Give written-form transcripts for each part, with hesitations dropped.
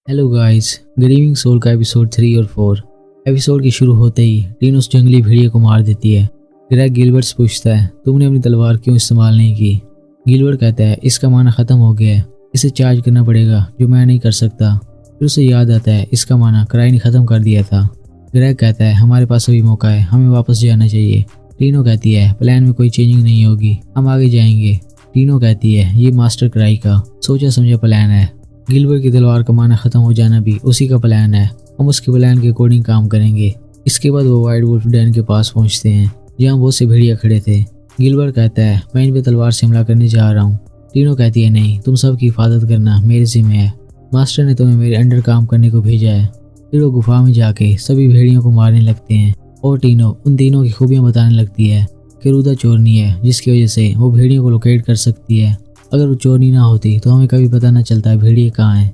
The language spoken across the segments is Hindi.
हेलो गाइस, ग्रीविंग सोल का एपिसोड 3 और 4। एपिसोड के शुरू होते ही टीन उस जंगली भेड़िए को मार देती है। ग्रेग गिलबर्ट से पूछता है, तुमने अपनी तलवार क्यों इस्तेमाल नहीं की? गिलबर्ट कहता है, इसका माना ख़त्म हो गया है, इसे चार्ज करना पड़ेगा, जो मैं नहीं कर सकता। फिर उसे याद आता है इसका माना क्राई ने ख़त्म कर दिया था। ग्रेग कहता है, हमारे पास अभी मौका है, हमें वापस जाना चाहिए। टीनो कहती है, प्लान में कोई चेंजिंग नहीं होगी, हम आगे जाएंगे। टीनो कहती है, ये मास्टर क्राई का सोचा समझा प्लान है। गिलबर्ट की तलवार का माना खत्म हो जाना भी उसी का प्लान है, हम उसके प्लान के अकॉर्डिंग काम करेंगे। इसके बाद वो वाइट वुल्फ डैन के पास पहुंचते हैं, जहां बहुत से भेड़िया खड़े थे। गिलबर्ट कहता है, मैं इन पे तलवार से हमला करने जा रहा हूँ। टीनो कहती है, नहीं, तुम सबकी हिफाजत करना मेरे जिम्मे है, मास्टर ने तुम्हें मेरे अंडर काम करने को भेजा है। फिर वो गुफा में जाके सभी भेड़ियों को मारने लगते हैं और टीनो उन तीनों की खूबियां बताने लगती है कि रूदा चोरनी है, जिसकी वजह से वो भेड़ियों को लोकेट कर सकती है। अगर वो चोरनी ना होती तो हमें कभी पता न चलता भेड़िए कहाँ हैं।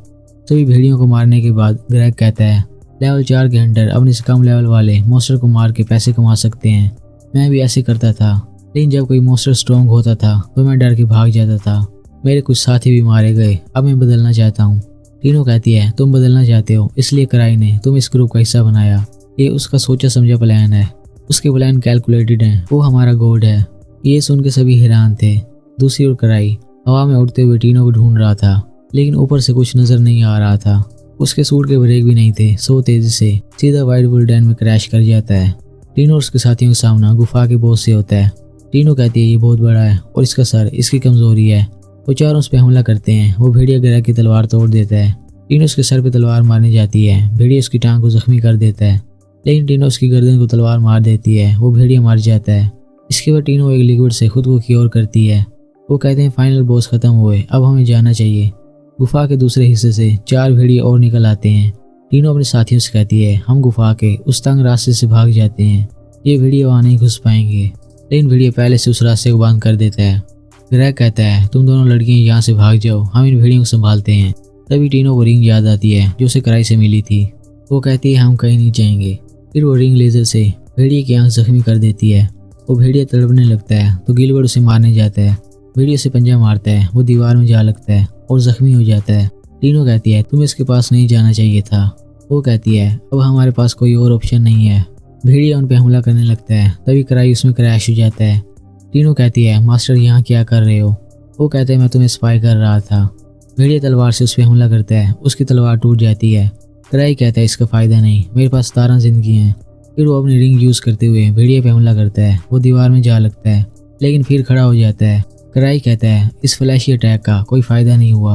सभी भेड़ियों को मारने के बाद ग्रेग कहता है, लेवल 4 के हंटर अपने से कम लेवल वाले मॉन्स्टर को मार के पैसे कमा सकते हैं। मैं भी ऐसे करता था, लेकिन जब कोई मॉन्स्टर स्ट्रॉन्ग होता था तो मैं डर के भाग जाता था। मेरे कुछ साथी भी मारे गए, अब मैं बदलना चाहता हूँ। टीनो कहती है, तुम बदलना चाहते हो, इसलिए क्राई ने तुम इस ग्रुप का हिस्सा बनाया। ये उसका सोचा समझा प्लान है, उसके प्लान कैलकुलेटेड हैं, वो हमारा गॉड है। ये सुन के सभी हैरान थे। दूसरी ओर क्राई हवा में उड़ते हुए टीनो को ढूंढ रहा था, लेकिन ऊपर से कुछ नजर नहीं आ रहा था। उसके सूट के ब्रेक भी नहीं थे, सो तेजी से सीधा वाइट वुल्फ डैन में क्रैश कर जाता है। टीनो और उसके साथियों का सामना गुफा के बॉस से होता है। टीनो कहती है, ये बहुत बड़ा है और इसका सर इसकी कमजोरी है। वो चारों उस पर हमला करते हैं। वो भेड़िया ग्रेग की तलवार तोड़ देता है। टीनो उसके सर पे तलवार मारने जाती है। भेड़िया उसकी टांग को जख्मी कर देता है, लेकिन टीनो उसकी गर्दन को तलवार मार देती है। वो भेड़िया मर जाता है। इसके बाद टीनो एक लिक्विड से खुद को क्योर करती है। वो कहते हैं, फाइनल बॉस खत्म हुए, अब हमें जाना चाहिए। गुफा के दूसरे हिस्से से 4 भेड़िए और निकल आते हैं। टीनो अपने साथियों से कहती है, हम गुफा के उस तंग रास्ते से भाग जाते हैं, ये भेड़िए वहां नहीं घुस पाएंगे। लेकिन भेड़िए पहले से उस रास्ते को बंद कर देता है। ग्रेग कहता है, तुम दोनों लड़कियां यहाँ से भाग जाओ, हम इन भेड़ियों को संभालते हैं। तभी टीनो को रिंग याद आती है जो उसे क्राई से मिली थी। वो कहती है, हम कहीं नहीं जाएंगे। फिर वो रिंग लेजर से भेड़िए की आंख जख्मी कर देती है। वो भेड़िया तड़पने लगता है तो गिलबर्ट उसे मारने जाता है। भेड़िए से पंजा मारता है, वो दीवार में जा लगता है और जख्मी हो जाता है। टीनो कहती है, तुम्हें इसके पास नहीं जाना चाहिए था। वो कहती है, अब हमारे पास कोई और ऑप्शन नहीं है। भेड़िया उन पर हमला करने लगता है, तभी क्राई उसमें क्रैश हो जाता है। टीनो कहती है, मास्टर यहाँ क्या कर रहे हो? वो कहते हैं, मैं तुम्हें स्पाई कर रहा था। भेड़िया तलवार से उस पर हमला करता है, उसकी तलवार टूट जाती है। क्राई कहता है, इसका फायदा नहीं, मेरे पास 17 जिंदगी हैं। फिर वो अपनी रिंग यूज करते हुए भेड़िया पे हमला करता है। वो दीवार में जा लगता है, लेकिन फिर खड़ा हो जाता है। क्राई कहता है, इस फ्लैशी अटैक का कोई फायदा नहीं हुआ।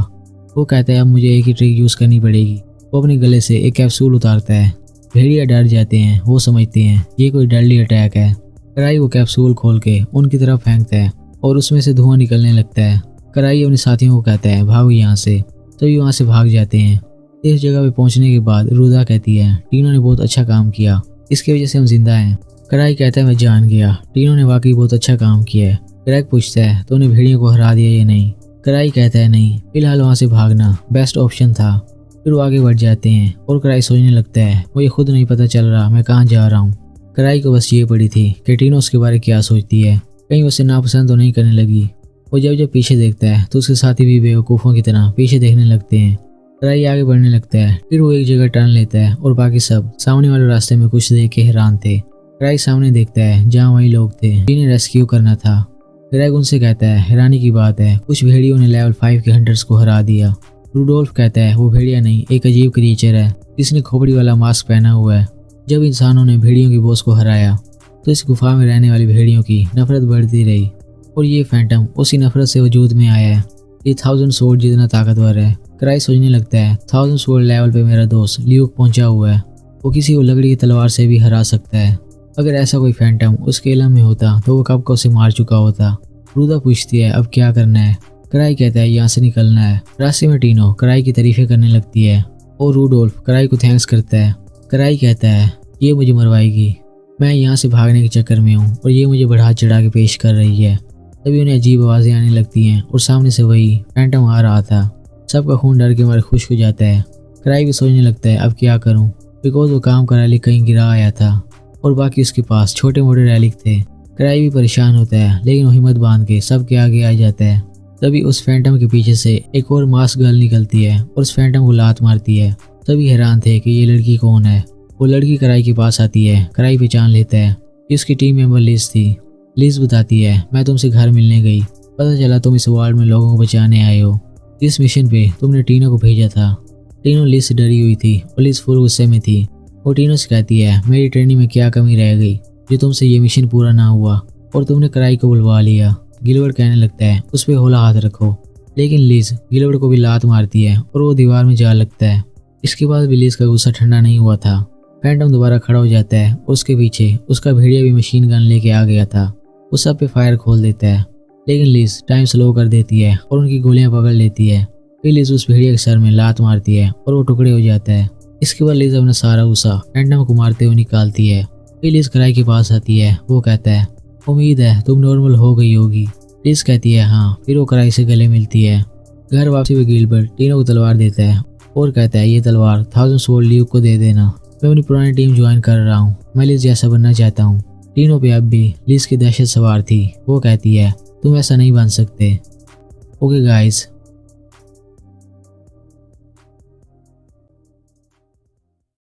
वो कहता है, अब मुझे एक ही ट्रिक यूज करनी पड़ेगी। वो अपने गले से एक कैप्सूल उतारता है। भेड़िया डर जाते हैं, वो समझते हैं ये कोई डेडली अटैक है। क्राई वो कैप्सूल खोल के उनकी तरफ फेंकता है और उसमें से धुआं निकलने लगता है। क्राई अपने साथियों को कहता है, भागो यहाँ से। तभी वहाँ से भाग जाते हैं। इस जगह पे पहुँचने के बाद रूदा कहती है, टीनो ने बहुत अच्छा काम किया, इसकी वजह से हम जिंदा हैं। क्राई कहता है, मैं जान गया, टीनो ने वाकई बहुत अच्छा काम किया है। ग्रेग पूछता है, तो उन्हें भेड़ियों को हरा दिया या नहीं? क्राई कहता है, नहीं, फिलहाल वहाँ से भागना बेस्ट ऑप्शन था। फिर वो आगे बढ़ जाते हैं और क्राई सोचने लगता है, मुझे खुद नहीं पता चल रहा मैं कहाँ जा रहा हूँ। क्राई को बस ये पड़ी थी कि टीनो उसके बारे में क्या सोचती है, कहीं उसे नापसंद तो नहीं करने लगी। वो जब पीछे देखता है तो उसके साथी भी बेवकूफ़ों की तरह पीछे देखने लगते हैं। क्राई आगे बढ़ने लगता है। फिर वो एक जगह टर्न लेता है और बाकी सब सामने वाले रास्ते में कुछ देख के हैरान थे। क्राई सामने देखता है जहाँ वही लोग थे जिन्हें रेस्क्यू करना था। ग्रेग उनसे कहता है, हैरानी की बात है, कुछ भेड़ियों ने लेवल 5 के हंटर्स को हरा दिया। रूडोल्फ कहता है, वो भेड़िया नहीं, एक अजीब क्रिएचर है जिसने खोपड़ी वाला मास्क पहना हुआ है। जब इंसानों ने भेड़ियों की बॉस को हराया तो इस गुफा में रहने वाली भेड़ियों की नफरत बढ़ती रही और ये फैंटम उसी नफरत से वजूद में आया है। ये 1000 सोर्ड जितना ताकतवर है। क्राई सोचने लगता है, 1000 सोर्ड लेवल पे मेरा दोस्त ल्यूक पहुंचा हुआ है, वो किसी को लकड़ी की तलवार से भी हरा सकता है। अगर ऐसा कोई फैंटम उसके इलम में होता तो वो कब को उसे मार चुका होता। रूदा पूछती है, अब क्या करना है? क्राई कहता है, यहाँ से निकलना है। रास्ते में टीनो क्राई की तारीफें करने लगती है और रूडोल्फ क्राई को थैंक्स करता है। क्राई कहता है, ये मुझे मरवाएगी, मैं यहाँ से भागने के चक्कर में हूँ और ये मुझे बढ़ा चढ़ा के पेश कर रही है। तभी उन्हें अजीब आवाज़ें आने लगती हैं और सामने से वही फैंटम आ रहा था। सबका खून डर के मारे खुश हो जाता है। क्राई भी सोचने लगता है, अब क्या करूँ, बिकॉज वो काम का रैलिक कहीं गिरा आया था और बाकी उसके पास छोटे मोटे रैलिक थे। क्राई भी परेशान होता है, लेकिन वो हिम्मत बांध के सबके आगे आ जाता है। तभी उस फैंटम के पीछे से एक और मास्क गर्ल निकलती है और उस फैंटम को लात मारती है। सभी हैरान थे कि ये लड़की कौन है। वो लड़की कराई के पास आती है। कराई पहचान लेता है कि उसकी टीम मेंबर लिज थी। लिज बताती है, मैं तुमसे घर मिलने गई, पता चला तुम इस वार्ड में लोगों को बचाने आए हो। इस मिशन पे तुमने टीनो को भेजा था। टीनो लिज से डरी हुई थी और लिज फुल गुस्से में थी। वो टीनो से कहती है, मेरी ट्रेनिंग में क्या कमी रह गई जो तुमसे ये मिशन पूरा ना हुआ और तुमने कराई को बुलवा लिया। गिलबर्ट कहने लगता है, उस पर होला हाथ रखो, लेकिन लिज गिलबर्ट को भी लात मारती है और वो दीवार में जा लगता है। इसके बाद भी लिज का गुस्सा ठंडा नहीं हुआ था। फैंटम दोबारा खड़ा हो जाता है और उसके पीछे उसका भेड़िया भी मशीन गन लेके आ गया था। वो सब पे फायर खोल देता है, लेकिन लिज टाइम स्लो कर देती है और उनकी गोलियां पकड़ लेती है। फिर लिज उस भेड़िया के सर में लात मारती है और वो टुकड़े हो जाता है। इसके बाद लिज अपना सारा गुस्सा फैंटम को मारते हुए निकालती है। फिर लिज कराई के पास आती है। वो कहता है, उम्मीद है तुम नॉर्मल हो गई होगी। लिज कहती है हाँ। फिर वो कराई से गले मिलती है। घर वापसी में गिलबर्ट टीनो को तलवार देता है और कहता है, ये तलवार 1000 सोल्ड ल्यूक को दे देना, मैं अपनी पुरानी टीम ज्वाइन कर रहा हूँ, मैं लिज जैसा बनना चाहता हूँ। टीनो पे अब भी लिज की दहशत सवार थी। वो कहती है, तुम ऐसा नहीं बन सकते। Okay guys,